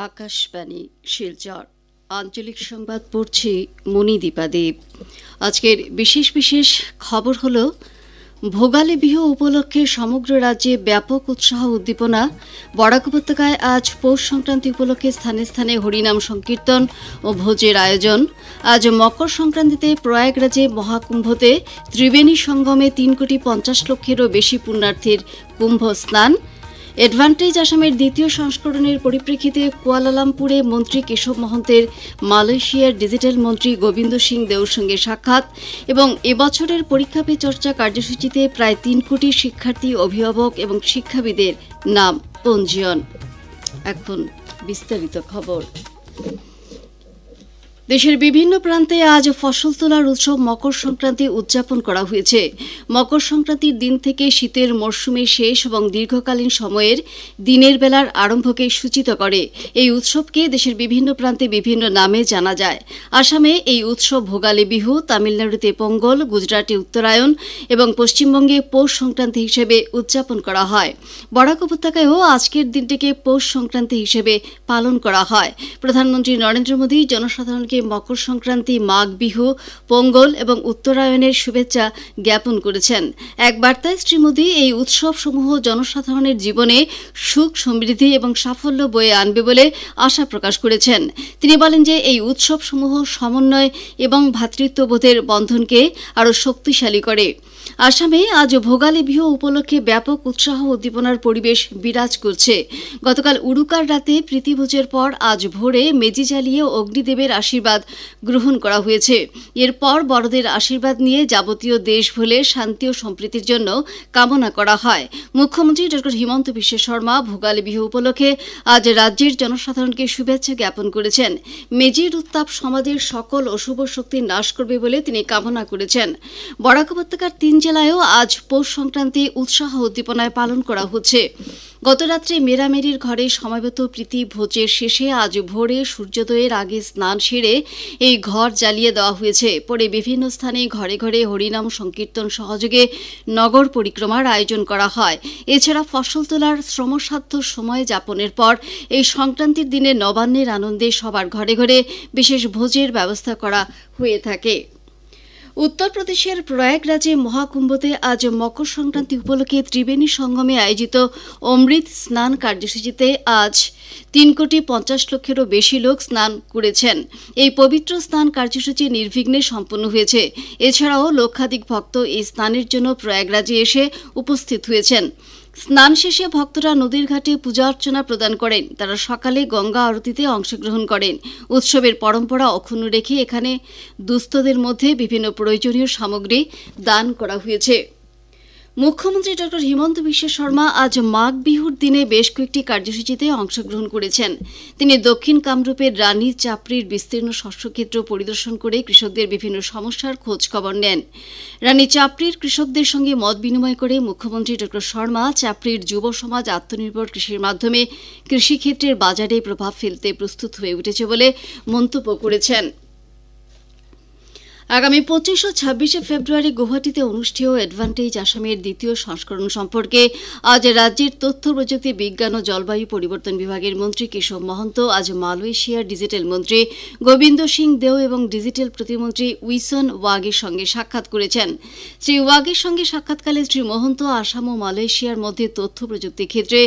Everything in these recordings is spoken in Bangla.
আকাশবাণী শিলচর আঞ্চলিক সংবাদ পড়ছি মণিদীপা দেব। আজকের বিশেষ বিশেষ খবর হল ভোগালী বিহু উপলক্ষে সমগ্র রাজ্যে ব্যাপক উৎসাহ উদ্দীপনা। বরাক উপত্যকায় আজ পৌষ সংক্রান্তি উপলক্ষে স্থানে স্থানে হরিনাম সংকীর্তন ও ভোজের আয়োজন। আজ মকর সংক্রান্তিতে প্রয়াগরাজে মহাকুম্ভতে ত্রিবেণী সঙ্গমে 3,50,00,000-এরও বেশি পুণ্যার্থীর কুম্ভ স্নান। অ্যাডভান্টেজ আসামের দ্বিতীয় সংস্করণের পরিপ্রেক্ষিতে কুয়ালালামপুরে মন্ত্রী কেশব মহন্তের মালয়েশিয়ার ডিজিটাল মন্ত্রী গোবিন্দ সিং দেওর সঙ্গে সাক্ষাৎ এবং এবছরের পরীক্ষা পে চর্চা কার্যসূচিতে প্রায় 3 কোটি শিক্ষার্থী, অভিভাবক এবং শিক্ষাবিদের নাম পঞ্জীয়ন। এখন বিস্তারিত খবর। দেশের বিভিন্ন প্রান্তে আজ ফসল তোলার উৎসব মকর সংক্রান্তি উদযাপন করা হয়েছে। মকর সংক্রান্তির দিন থেকে শীতের মরশুমের শেষ এবং দীর্ঘকালীন সময়ের দিনের বেলার আরম্ভকে সূচিত করে। এই উৎসবকে দেশের বিভিন্ন প্রান্তে বিভিন্ন নামে জানা যায়। আসামে এই উৎসব ভোগালী বিহু, তামিলনাড়ুতে পোঙ্গল, গুজরাটে উত্তরায়ণ এবং পশ্চিমবঙ্গে পৌষ সংক্রান্তি হিসেবে উদযাপন করা হয়। বরাক উপত্যকায়ও আজকের দিনটিকে পৌষ সংক্রান্তি হিসেবে পালন করা হয়। প্রধানমন্ত্রী নরেন্দ্র মোদী জনসাধারণকে মকর সংক্রান্তি, মাঘ বিহু, পোঙ্গল এবং উত্তরায়ণের শুভেচ্ছা জ্ঞাপন করেছেন। এক বার্তায় শ্রী মোদী এই উৎসবসমূহ জনসাধারণের জীবনে সুখ, সমৃদ্ধি এবং সাফল্য বয়ে আনবে বলে আশা প্রকাশ করেছেন। তিনি বলেন যে এই উৎসবসমূহ সমন্বয় এবং ভ্রাতৃত্ববোধের বন্ধনকে আরও শক্তিশালী করে। আসামে আজ ভোগালী বিহু উপলক্ষে ব্যাপক উৎসাহ উদ্দীপনার পরিবেশ বিরাজ করছে। গতকাল উরুকার রাতে প্রীতিভোজের পর আজ ভোরে মেজি জ্বালিয়ে অগ্নিদেবের আশীর্বাদ গ্রহণ করা হয়েছে। এরপর বড়দের আশীর্বাদ নিয়ে যাবতীয় দেশ ভুলে শান্তি ও সম্প্রীতির জন্য কামনা করা হয়। মুখ্যমন্ত্রী ড হিমন্ত বিশ্ব শর্মা ভোগালী বিহু উপলক্ষে আজ রাজ্যের জনসাধারণকে শুভেচ্ছা জ্ঞাপন করেছেন। মেজির উত্তাপ সমাজের সকল অশুভ শক্তি নাশ করবে বলে তিনি কামনা করেছেন। বরাক উপত্যকার 3 জেলায়ও আজ পৌষ সংক্রান্তি উৎসাহ উদ্দীপনায় পালন করা হচ্ছে। গতরাত্রে মেরামেরির ঘরে সমবেত প্রীতি ভোজের শেষে আজ ভোরে সূর্যোদয়ের আগে স্নান সেরে এই ঘর জ্বালিয়ে দেওয়া হয়েছে। পরে বিভিন্ন স্থানে ঘরে ঘরে হরিনাম সংকীর্তন সহযোগে নগর পরিক্রমার আয়োজন করা হয়। এছাড়া ফসল তোলার শ্রমসাধ্য সময় যাপনের পর এই সংক্রান্তির দিনে নবান্নের আনন্দে সবার ঘরে ঘরে বিশেষ ভোজের ব্যবস্থা করা হয়ে থাকে। উত্তরপ্রদেশের প্রয়াগরাজে মহাকুম্ভতে আজ মকর সংক্রান্তি উপলক্ষে ত্রিবেণী সঙ্গমে আয়োজিত অমৃত স্নান কার্যসূচিতে আজ 3,50,00,000-এরও বেশি লোক স্নান করেছেন। এই পবিত্র স্নান কার্যসূচি নির্বিঘ্নে সম্পন্ন হয়েছে। এছাড়াও লক্ষাধিক ভক্ত এই স্নানের জন্য প্রয়াগরাজে এসে উপস্থিত হয়েছেন। স্নান শেষে ভক্তরা নদীর ঘাটে পূজা অর্চনা প্রদান করেন। তারা সকালে গঙ্গা আরতিতে অংশগ্রহণ করেন। উৎসবের পরম্পরা অক্ষুণ্ণ রেখে এখানে দুস্থদের মধ্যে বিভিন্ন প্রয়োজনীয় সামগ্রী দান করা হয়েছে। মুখ্যমন্ত্রী ড হিমন্ত বিশ্ব শর্মা আজ মাঘ বিহুর দিনে বেশ কয়েকটি কার্যসূচিতে অংশগ্রহণ করেছেন। তিনি দক্ষিণ কামরূপের রানী চাপড়ির বিস্তীর্ণ শস্যক্ষেত্র পরিদর্শন করে কৃষকদের বিভিন্ন সমস্যার খোঁজ খবর নেন। রানী চাপড়ির কৃষকদের সঙ্গে মত বিনিময় করে মুখ্যমন্ত্রী ড শর্মা চাপড়ির যুব সমাজ আত্মনির্ভর কৃষির মাধ্যমে কৃষিক্ষেত্রের বাজারে প্রভাব ফেলতে প্রস্তুত হয়ে উঠেছে বলে মন্তব্য করেছেন। আগামী 25 ও 26 ফেব্রুয়ারি গুয়াহাটিতে অনুষ্ঠেয় অ্যাডভান্টেজ আসামের দ্বিতীয় সংস্করণ সম্পর্কে আজ রাজ্যের তথ্য প্রযুক্তি, বিজ্ঞান ও জলবায়ু পরিবর্তন বিভাগের মন্ত্রী কেশব মহন্ত আজ মালয়েশিয়ার ডিজিটাল মন্ত্রী গোবিন্দ সিং দেও এবং ডিজিটাল প্রতিমন্ত্রী উইসন ওয়াগের সঙ্গে সাক্ষাৎ করেছেন। শ্রী ওয়াগের সঙ্গে সাক্ষাৎকালে শ্রী মহন্ত আসাম ও মালয়েশিয়ার মধ্যে তথ্য প্রযুক্তি ক্ষেত্রে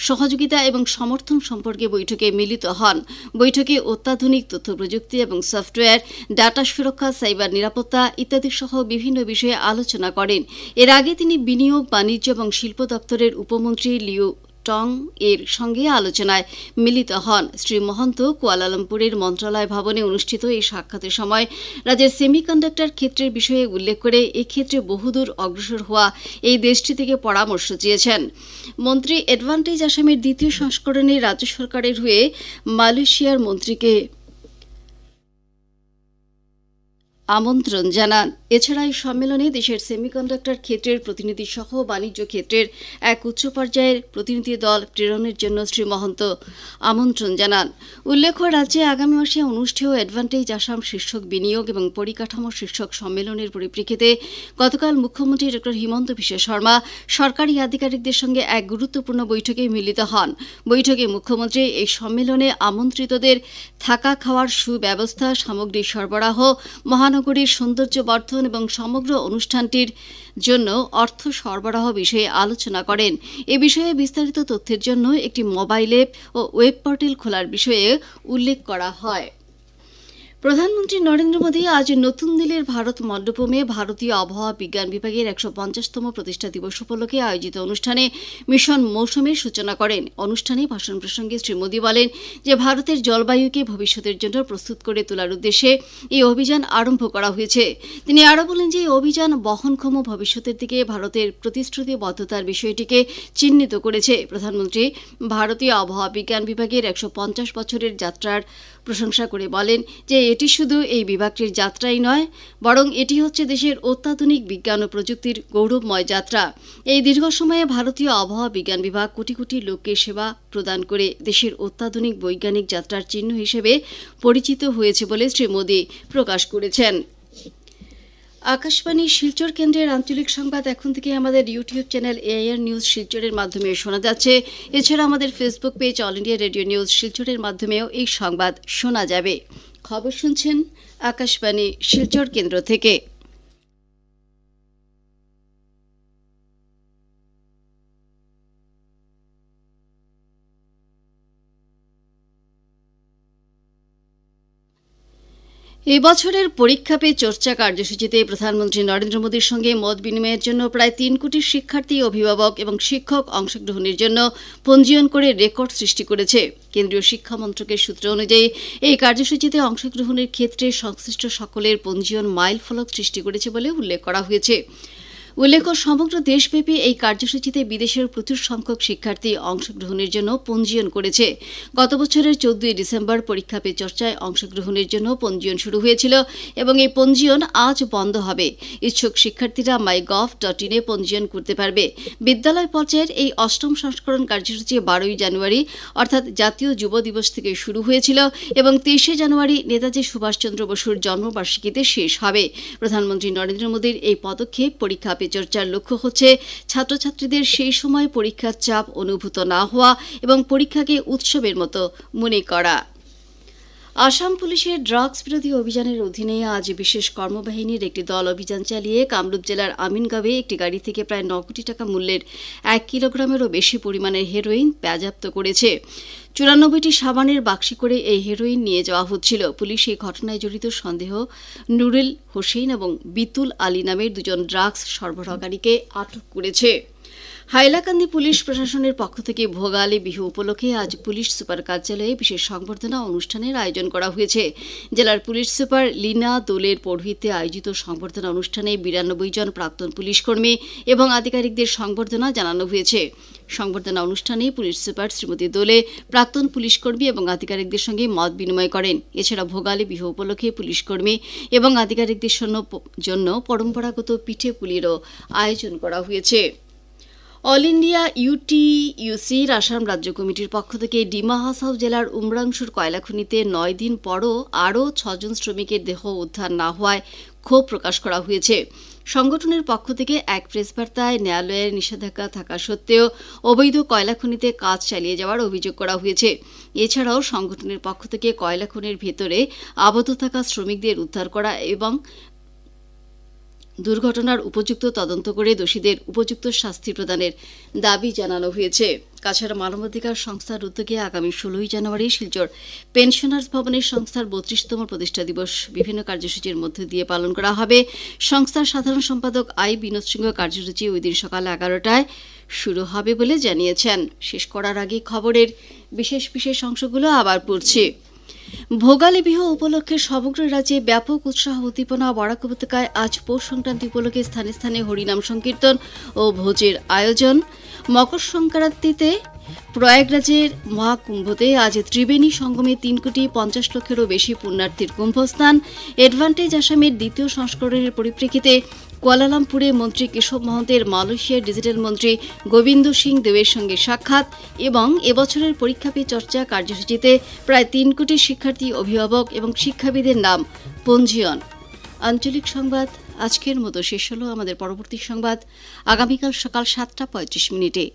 সহযোগিতা এবং সমর্থন সম্পর্কে বৈঠকে মিলিত হন। বৈঠকে অত্যাধুনিক তথ্য প্রযুক্তি এবং সফটওয়্যার, ডাটা সুরক্ষা, সাইবার নিরাপত্তা ইত্যাদি সহ বিভিন্ন বিষয়ে আলোচনা করেন। এর আগে তিনি বিনিয়োগ, বাণিজ্য এবং শিল্প দপ্তরের উপমন্ত্রী লিউ টং এর সঙ্গে আলোচনায় মিলিত হন। শ্রী মহন্ত কুয়ালালামপুরের মন্ত্রণালয় ভবনে অনুষ্ঠিত এই সাক্ষাতের সময় রাজ্যের সেমিকন্ডাক্টর ক্ষেত্রের বিষয়ে উল্লেখ করে এক্ষেত্রে বহুদূর অগ্রসর হওয়া এই দেশটি থেকে পরামর্শ চেয়েছেন। মন্ত্রী অ্যাডভান্টেজ আসামের দ্বিতীয় সংস্করণে রাজ্য সরকারের হয়ে মালয়েশিয়ার মন্ত্রীকে আমন্ত্রণ জানান। এছাড়া এই সম্মেলনে দেশের সেমিকন্ডাক্টর ক্ষেত্রের প্রতিনিধি সহ বাণিজ্য ক্ষেত্রের এক উচ্চ পর্যায়ের প্রতিনিধি দল প্রেরণের জন্য শ্রী মহন্ত আমন্ত্রণ জানান। উল্লেখ্য, রাজ্যে আগামী মাসে অনুষ্ঠেয় অ্যাডভান্টেজ আসাম শীর্ষক বিনিয়োগ এবং পরিকাঠামো শীর্ষক সম্মেলনের পরিপ্রেক্ষিতে গতকাল মুখ্যমন্ত্রী ড হিমন্ত বিশ্ব শর্মা সরকারি আধিকারিকদের সঙ্গে এক গুরুত্বপূর্ণ বৈঠকে মিলিত হন। বৈঠকে মুখ্যমন্ত্রী এই সম্মেলনে আমন্ত্রিতদের থাকা খাওয়ার সুব্যবস্থা, সামগ্রী সরবরাহ, মহানগরীর সৌন্দর্য বর্ধন এবং সমগ্র অনুষ্ঠানটির জন্য অর্থ সরবরাহ বিষয়ে আলোচনা করেন। এ বিষয়ে বিস্তারিত তথ্যের জন্য একটি মোবাইল অ্যাপ ও ওয়েব পোর্টাল খোলার বিষয়ে উল্লেখ করা হয়। প্রধানমন্ত্রী নরেন্দ্র মোদী আজ নতুন দিল্লির ভারত মণ্ডপমে ভারতীয় আবহাওয়া বিজ্ঞান বিভাগের ১৫০তম প্রতিষ্ঠা দিবস উপলক্ষে আয়োজিত অনুষ্ঠানে মিশন মৌসুমের সূচনা করেন। অনুষ্ঠানে ভাষণ প্রসঙ্গে শ্রী মোদী বলেন যে ভারতের জলবায়ুকে ভবিষ্যতের জন্য প্রস্তুত করে তোলার উদ্দেশ্যে এই অভিযান আরম্ভ করা হয়েছে। তিনি আরও বলেন যে এই অভিযান বহনক্ষম ভবিষ্যতের দিকে ভারতের প্রতিশ্রুতিবদ্ধতার বিষয়টিকে চিহ্নিত করেছে। প্রধানমন্ত্রী ভারতীয় আবহাওয়া বিজ্ঞান বিভাগের ১৫০ বছরের যাত্রার প্রশংসা করে বলেন যে এটি শুধু এই বিভাগটির যাত্রাই নয়, বরং এটি হচ্ছে দেশের অত্যাধুনিক বিজ্ঞান ও প্রযুক্তির গৌরবময় যাত্রা। এই দীর্ঘ সময়ে ভারতীয় আবহাওয়া বিজ্ঞান বিভাগ কোটি কোটি লোককে সেবা প্রদান করে দেশের অত্যাধুনিক বৈজ্ঞানিক যাত্রার চিহ্ন হিসেবে পরিচিত হয়েছে বলে শ্রী মোদী প্রকাশ করেছেন। আকাশবাণী শিলচর কেন্দ্রের আঞ্চলিক সংবাদ এখন থেকে আমাদের ইউটিউব চ্যানেল এআইআর নিউজ শিলচরের মাধ্যমে শোনা যাচ্ছে। এছাড়া আমাদের Facebook page all India radio news শিলচরের মাধ্যমেও এই সংবাদ শোনা যাবে। খবর শুনছেন আকাশবাণী শিলচর কেন্দ্র থেকে। এবছরের পরীক্ষা পে চর্চা কার্যসূচিতে প্রধানমন্ত্রী নরেন্দ্র মোদীর সঙ্গে মত বিনিময়ের জন্য প্রায় ৩ কোটি শিক্ষার্থী, অভিভাবক এবং শিক্ষক অংশগ্রহণের জন্য পঞ্জীয়ন করে রেকর্ড সৃষ্টি করেছে। কেন্দ্রীয় শিক্ষা মন্ত্রকের সূত্র অনুযায়ী এই কার্যসূচিতে অংশগ্রহণের ক্ষেত্রে সংশ্লিষ্ট সকলের পঞ্জীয়ন মাইল ফলক সৃষ্টি করেছে বলে উল্লেখ করা হয়েছে। উল্লেখ্য, সমগ্র দেশব্যাপী এই কার্যসূচিতে বিদেশের প্রচুর সংখ্যক শিক্ষার্থী অংশগ্রহণের জন্য পঞ্জীয়ন করেছে। গত বছরের ১৪ ডিসেম্বর পরীক্ষা পে চর্চায় অংশগ্রহণের জন্য পঞ্জীয়ন শুরু হয়েছিল এবং এই পঞ্জীয়ন আজ বন্ধ হবে। ইচ্ছুক শিক্ষার্থীরা mygov.in পঞ্জীয়ন করতে পারবে। বিদ্যালয় পর্যায়ের এই ৮ম সংস্করণ কার্যসূচি ১২ই জানুয়ারি অর্থাৎ জাতীয় যুব দিবস থেকে শুরু হয়েছিল এবং ২৩শে জানুয়ারি নেতাজি সুভাষচন্দ্র বসুর জন্মবার্ষিকীতে শেষ হবে। প্রধানমন্ত্রী নরেন্দ্র মোদীর এই পদক্ষেপ পরীক্ষা পে চর্চার লক্ষ্য হচ্ছে ছাত্রছাত্রীদের সেই সময় পরীক্ষার চাপ অনুভূত না হওয়া এবং পরীক্ষাকে উৎসবের মতো মনে করা। আসাম পুলিশের ড্রাগস বিরোধী অভিযানের অধীনে আজ বিশেষ কর্মবাহিনীর একটি দল অভিযান চালিয়ে কামরূপ জেলার আমিনগাঁওয়ে একটি গাড়ি থেকে প্রায় ৯ কোটি টাকা মূল্যের ১ কিলোগ্রামেরও বেশি পরিমাণের হেরোইন বাজেয়াপ্ত করেছে। ৯৪টি সাবানের বাক্সে করে এই হেরোইন নিয়ে যাওয়া হচ্ছিল। পুলিশ এই ঘটনায় জড়িত সন্দেহ নুরুল হোসেন এবং বিতুল আলী নামের দুজন ড্রাগস সরবরাহকারীকে আটক করেছে। হাইলাকান্দি পুলিশ প্রশাসনের পক্ষ থেকে ভোগালী বিহু উপলক্ষে আজ পুলিশ সুপার কার্যালয়ে বিশেষ সংবর্ধনা অনুষ্ঠানের আয়োজন করা হয়েছে। জেলার পুলিশ সুপার লীনা দোলের পৌরোহিত্যে আয়োজিত সংবর্ধনা অনুষ্ঠানে ৯২ জন প্রাক্তন পুলিশকর্মী এবং আধিকারিকদের সংবর্ধনা জানানো হয়েছে। সংবর্ধনা অনুষ্ঠানে পুলিশ সুপার শ্রীমতী দোলে প্রাক্তন পুলিশকর্মী এবং আধিকারিকদের সঙ্গে মত বিনিময় করেন। এছাড়া ভোগালী বিহু উপলক্ষে পুলিশকর্মী এবং আধিকারিকদের জন্য পরম্পরাগত পিঠে পুলিরও আয়োজন করা হয়েছে। অল ইন্ডিয়া ইউটিইউসির আসাম রাজ্য কমিটির পক্ষ থেকে ডিমা হাসাও জেলার উমরাংশুর কয়লা খনিতে ৯ দিন পরও আরও ৬ জন শ্রমিকের দেহ উদ্ধার না হওয়ায় ক্ষোভ প্রকাশ করা হয়েছে। সংগঠনের পক্ষ থেকে এক প্রেস বার্তায় ন্যায়ালয়ের নিষেধাজ্ঞা থাকা সত্ত্বেও অবৈধ কয়লা খনিতে কাজ চালিয়ে যাওয়ার অভিযোগ করা হয়েছে। এছাড়াও সংগঠনের পক্ষ থেকে কয়লা খনির ভেতরে আবদ্ধ থাকা শ্রমিকদের উদ্ধার করা এবং দুর্ঘটনার উপযুক্ত তদন্ত করে দোষীদের উপযুক্ত শাস্তি প্রদানের দাবি জানানো হয়েছে। কাছাড় মানবাধিকার সংস্থার উদ্যোগে আগামী ১৬ই জানুয়ারি শিলচর পেনশনার্স ভবনের সংস্থার ৩২তম প্রতিষ্ঠা দিবস বিভিন্ন কার্যসূচির মধ্য দিয়ে পালন করা হবে। সংস্থার সাধারণ সম্পাদক আই বিনোদ সিংহ কার্যসূচি ওই দিন সকাল ১১টায় শুরু হবে বলে জানিয়েছেন। শেষ করার আগে খবরের বিশেষ অংশগুলো আবার পড়ছি। ভোগালী বিহু উপলক্ষে সমগ্র রাজ্যে ব্যাপক উৎসাহ উদ্দীপনা। বরাক উপত্যকায় আজ পৌষ সংক্রান্তি উপলক্ষে স্থানে স্থানে হরিনাম সংকীর্তন ও ভোজের আয়োজন। মকর সংক্রান্তিতে প্রয়াগরাজের মহাকুম্ভতে আজ ত্রিবেণী সঙ্গমে 3,50,00,000-এরও বেশি পুণ্যার্থীর কুম্ভস্নান। অ্যাডভান্টেজ আসামের দ্বিতীয় সংস্করণের পরিপ্রেক্ষিতে কুয়ালালামপুরে মন্ত্রী কেশব মহন্তের মালয়েশিয়ার ডিজিটাল মন্ত্রী গোবিন্দ সিং দেবের সঙ্গে সাক্ষাৎ এবং এবছরের পরীক্ষা পে চর্চা কার্যসূচিতে প্রায় 3 কোটি শিক্ষার্থী, অভিভাবক এবং শিক্ষাবিদের নাম পঞ্জীয়ন। আঞ্চলিক সংবাদ আজকের মতো শেষ হলো। আমাদের পরবর্তী সংবাদ আগামীকাল সকাল 7:35 মিনিটে।